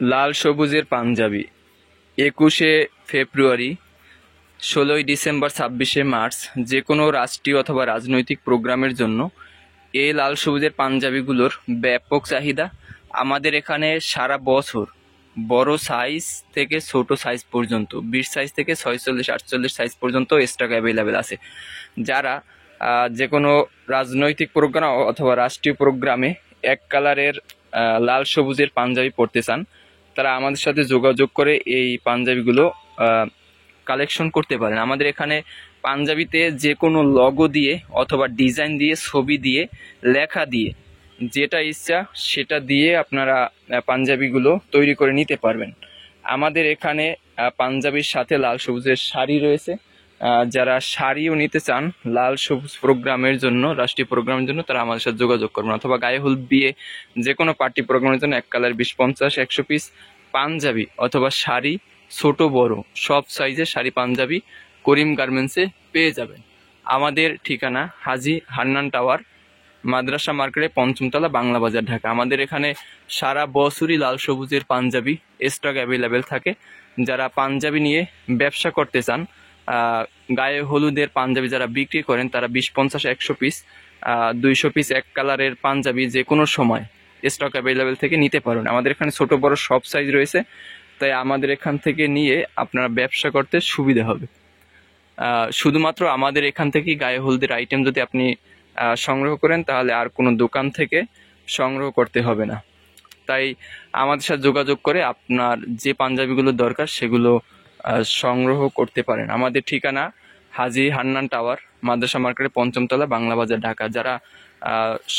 লাল সবুজের পাঞ্জাবি 21শে ফেব্রুয়ারি, 16ই December, 26শে March যে কোনো রাষ্ট্রীয় অথবা রাজনৈতিক প্রোগ্রামের জন্য এই লাল সবুজের পাঞ্জাবিগুলোর ব্যাপক চাহিদা। আমাদের এখানে সারা বছর বড় সাইজ থেকে ছোট সাইজ পর্যন্ত 20 সাইজ থেকে 46-48 সাইজ পর্যন্ত স্টক অ্যাভেলেবেল আছে। যারা যে কোনো রাজনৈতিক প্রোগ্রাম অথবা রাষ্ট্রীয় প্রোগ্রামে এক কালারের লাল সবুজের পাঞ্জাবি পরতে চান, তারা আমাদের সাথে যোগাযোগ করে এই পাঞ্জাবিগুলো কালেকশন করতে পারেন। আমাদের এখানে পাঞ্জাবিতে যে কোনো লগো দিয়ে অথবা ডিজাইন দিয়ে, ছবি দিয়ে, লেখা দিয়ে, যেটা ইচ্ছা সেটা দিয়ে আপনারা পাঞ্জাবিগুলো তৈরি করে নিতে পারবেন। আমাদের এখানে পাঞ্জাবির সাথে লাল সবুজের শাড়ি রয়েছে। যারা শাড়িও নিতে চান লাল সবুজ প্রোগ্রামের জন্য, রাষ্ট্রীয় প্রোগ্রামের জন্য, তারা আমাদের সাথে যোগাযোগ করবেন। অথবা গায়ে হলুদ, বিয়ে, যে কোনো পার্টি প্রোগ্রামের জন্য এক কালার 20-50-100 পিস পাঞ্জাবি অথবা শাড়ি, ছোট বড় সব সাইজের শাড়ি পাঞ্জাবি করিম গার্মেন্টসে পেয়ে যাবেন। আমাদের ঠিকানা হাজি হান্নান টাওয়ার, মাদ্রাসা মার্কেটে, 5ম তলা, বাংলা বাজার, ঢাকা। আমাদের এখানে সারা বছরই লাল সবুজের পাঞ্জাবি স্টক অ্যাভেলেবেল থাকে। যারা পাঞ্জাবি নিয়ে ব্যবসা করতে চান, গায়ে হলুদের পাঞ্জাবি যারা বিক্রি করেন, তারা 20-50-100 পিস 200 পিস এক কালারের পাঞ্জাবি যে কোনো সময় স্টক অ্যাভেলেবেল থেকে নিতে পারেন। আমাদের এখানে ছোট বড় সব সাইজ রয়েছে, তাই আমাদের এখান থেকে নিয়ে আপনারা ব্যবসা করতে সুবিধা হবে। শুধুমাত্র আমাদের এখান থেকেই গায়ে হলুদের আইটেম যদি আপনি সংগ্রহ করেন, তাহলে আর কোনো দোকান থেকে সংগ্রহ করতে হবে না। তাই আমাদের সাথে যোগাযোগ করে আপনার যে পাঞ্জাবিগুলো দরকার সেগুলো সংগ্রহ করতে পারেন। আমাদের ঠিকানা হাজি হান্নান টাওয়ার, মাদ্রাসা মার্কেটে, 5ম তলা, বাংলা বাজার, ঢাকা। যারা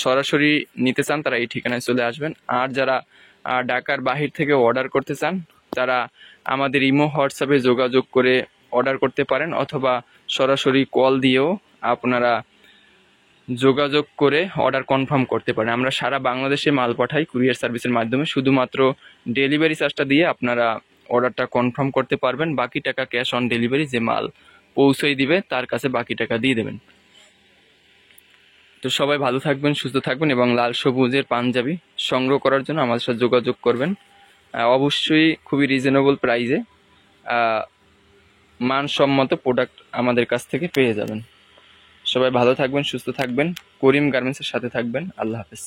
সরাসরি নিতে চান তারা এই ঠিকানায় চলে আসবেন। আর যারা ঢাকার বাহির থেকে অর্ডার করতে চান, তারা আমাদের ইমো, হোয়াটসঅ্যাপে যোগাযোগ করে অর্ডার করতে পারেন, অথবা সরাসরি কল দিয়েও আপনারা যোগাযোগ করে অর্ডার কনফার্ম করতে পারেন। আমরা সারা বাংলাদেশে মাল পাঠাই কুরিয়ার সার্ভিসের মাধ্যমে। শুধুমাত্র ডেলিভারি চার্জটা দিয়ে আপনারা অর্ডারটা কনফার্ম করতে পারবেন। বাকি টাকা ক্যাশ অন ডেলিভারি, যে মাল পৌঁছেই দিবে তার কাছে বাকি টাকা দিয়ে দেবেন। তো সবাই ভালো থাকবেন, সুস্থ থাকবেন এবং লাল সবুজের পাঞ্জাবি সংগ্রহ করার জন্য আমাদের সাথে যোগাযোগ করবেন। অবশ্যই খুবই রিজনেবল প্রাইসে মানসম্মত প্রোডাক্ট আমাদের কাছ থেকে পেয়ে যাবেন। সবাই ভালো থাকবেন, সুস্থ থাকবেন, করিম গার্মেন্টসের সাথে থাকবেন। আল্লাহ হাফেজ।